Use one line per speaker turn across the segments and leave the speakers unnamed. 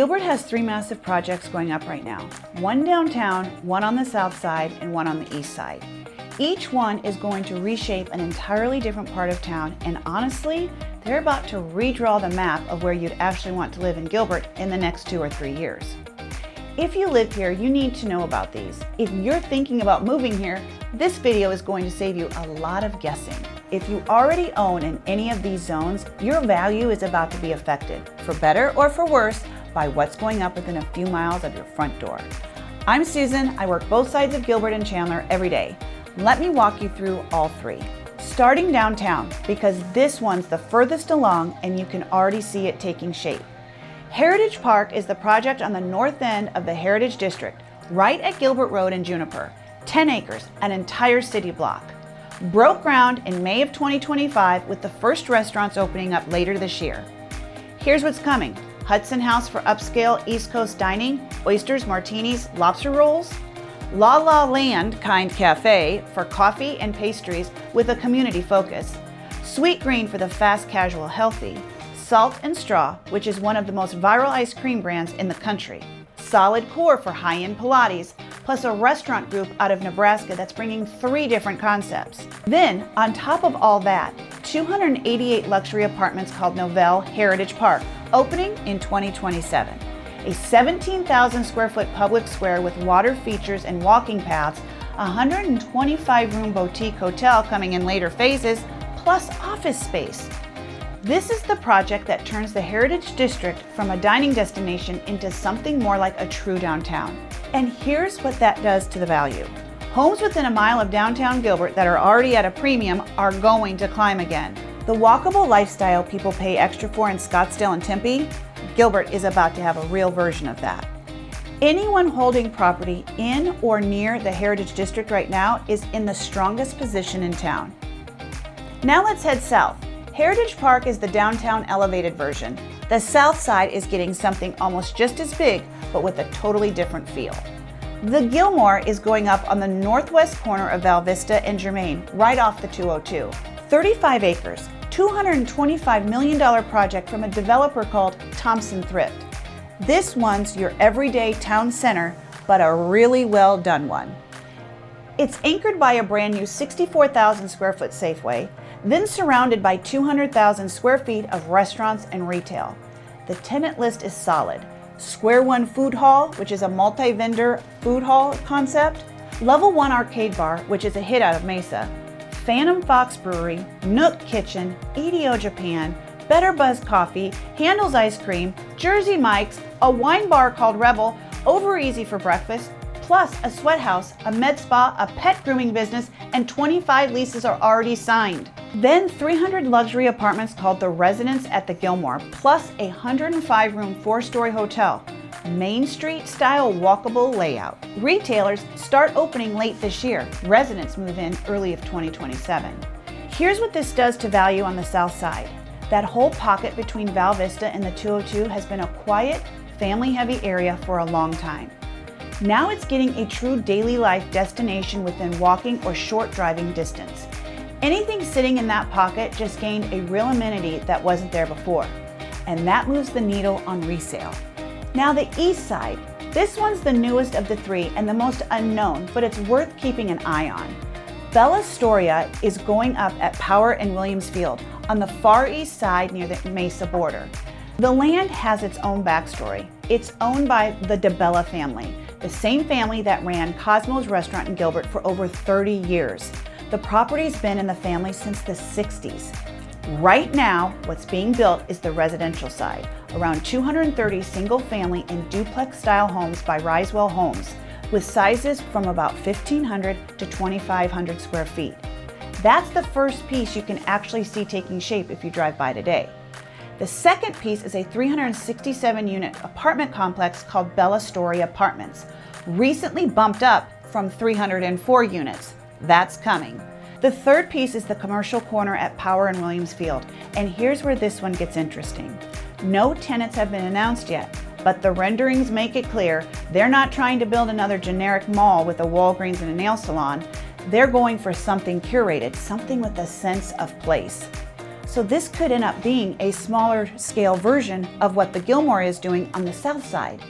Gilbert has 3 massive projects going up right now. One downtown, one on the south side, and one on the east side. Each one is going to reshape an entirely different part of town, and honestly, they're about to redraw the map of where you'd actually want to live in Gilbert in the next 2 or 3 years. If you live here, you need to know about these. If you're thinking about moving here, this video is going to save you a lot of guessing. If you already own in any of these zones, your value is about to be affected, for better or for worse, by what's going up within a few miles of your front door. I'm Susan. I work both sides of Gilbert and Chandler every day. Let me walk you through all 3. Starting downtown, because this one's the furthest along and you can already see it taking shape. Heritage Park is the project on the north end of the Heritage District, right at Gilbert Rd and Juniper. 10 acres, an entire city block. Broke ground in May of 2025 with the first restaurants opening up later this year. Here's what's coming. Hudson House for upscale East Coast dining, oysters, martinis, lobster rolls. La La Land kind cafe for coffee and pastries with a community focus. Sweetgreen for the fast casual healthy. Salt and Straw, which is one of the most viral ice cream brands in the country. Solidcore for high-end Pilates, plus a restaurant group out of Nebraska that's bringing 3 different concepts. Then, on top of all that, 288 luxury apartments called Novell Heritage Park, opening in 2027. A 17,000 square foot public square with water features and walking paths, a 125 room boutique hotel coming in later phases, plus office space. This is the project that turns the Heritage District from a dining destination into something more like a true downtown. And here's what that does to the value. Homes within a mile of downtown Gilbert that are already at a premium are going to climb again. The walkable lifestyle people pay extra for in Scottsdale and Tempe, Gilbert is about to have a real version of that. Anyone holding property in or near the Heritage District right now is in the strongest position in town. Now let's head south. Heritage Park is the downtown elevated version. The south side is getting something almost just as big, but with a totally different feel. The Gilmore is going up on the northwest corner of Val Vista and Germann, right off the 202. 35 acres, $225 million project from a developer called Thompson Thrift. This one's your everyday town center, but a really well done one. It's anchored by a brand new 64,000 square foot Safeway, then surrounded by 200,000 square feet of restaurants and retail. The tenant list is solid. Square One Food Hall, which is a multi-vendor food hall concept. Level 1 Arcade Bar, which is a hit out of Mesa. Phantom Fox Brewery, Nook Kitchen, EDO Japan, Better Buzz Coffee, Handel's Ice Cream, Jersey Mike's, a wine bar called Revel, Over Easy for breakfast, plus a sweat house, a med spa, a pet grooming business, and 25 leases are already signed. Then 300 luxury apartments called The Residence at the Gilmore, plus a 105-room 4-story hotel. Main Street style walkable layout. Retailers start opening late this year. Residents move in early of 2027. Here's what this does to value on the south side. That whole pocket between Val Vista and the 202 has been a quiet, family-heavy area for a long time. Now it's getting a true daily life destination within walking or short driving distance. Anything sitting in that pocket just gained a real amenity that wasn't there before, and that moves the needle on resale. Now the east side, this one's the newest of the 3 and the most unknown, but it's worth keeping an eye on. Bella Storia is going up at Power and Williams Field on the far east side near the Mesa border. The land has its own backstory. It's owned by the DeBella family, the same family that ran Cosmo's restaurant in Gilbert for over 30 years. The property's been in the family since the 60s. Right now, what's being built is the residential side, around 230 single-family and duplex-style homes by Risewell Homes, with sizes from about 1,500 to 2,500 square feet. That's the first piece you can actually see taking shape if you drive by today. The second piece is a 367-unit apartment complex called Bella Story Apartments, recently bumped up from 304 units. That's coming. The third piece is the commercial corner at Power and Williams Field, and here's where this one gets interesting. No tenants have been announced yet, but the renderings make it clear they're not trying to build another generic mall with a Walgreens and a nail salon. They're going for something curated, something with a sense of place. So this could end up being a smaller scale version of what the Gilmore is doing on the south side.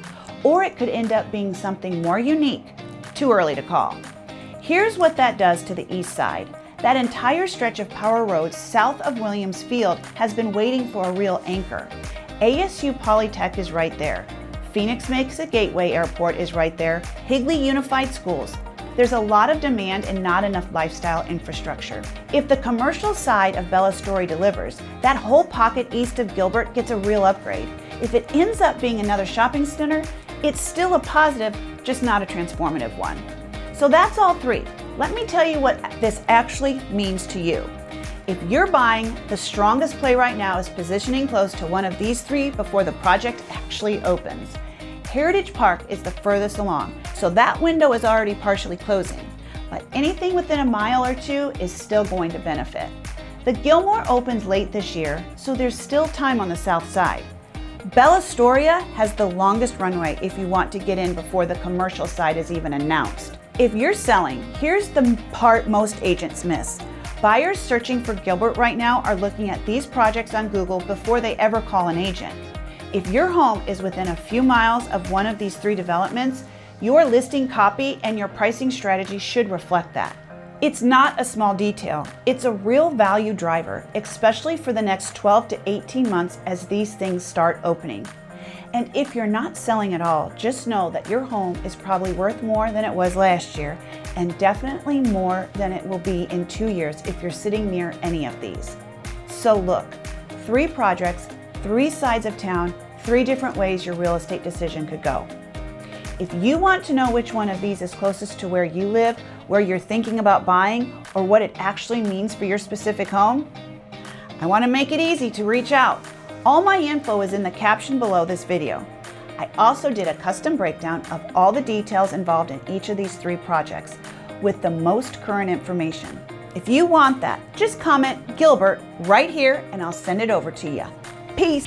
Or it could end up being something more unique. Too early to call. Here's what that does to the east side. That entire stretch of power roads south of Williams Field has been waiting for a real anchor. ASU Polytech is right there. Phoenix Mesa Gateway Airport is right there. Higley Unified Schools. There's a lot of demand and not enough lifestyle infrastructure. If the commercial side of Bella Story delivers, that whole pocket east of Gilbert gets a real upgrade. If it ends up being another shopping center, it's still a positive, just not a transformative one. So that's all three. Let me tell you what this actually means to you. If you're buying, the strongest play right now is positioning close to one of these three before the project actually opens. Heritage Park is the furthest along, so that window is already partially closing, but anything within a mile or two is still going to benefit. The Gilmore opens late this year, so there's still time on the south side. Bella Storia has the longest runway if you want to get in before the commercial side is even announced. If you're selling, here's the part most agents miss. Buyers searching for Gilbert right now are looking at these projects on Google before they ever call an agent. If your home is within a few miles of one of these three developments, your listing copy and your pricing strategy should reflect that. It's not a small detail. It's a real value driver, especially for the next 12 to 18 months as these things start opening. And if you're not selling at all, just know that your home is probably worth more than it was last year, and definitely more than it will be in 2 years if you're sitting near any of these. So look, 3 projects, 3 sides of town, 3 different ways your real estate decision could go. If you want to know which one of these is closest to where you live, where you're thinking about buying, or what it actually means for your specific home, I want to make it easy to reach out. All my info is in the caption below this video. I also did a custom breakdown of all the details involved in each of these 3 projects with the most current information. If you want that, just comment Gilbert right here and I'll send it over to you. Peace.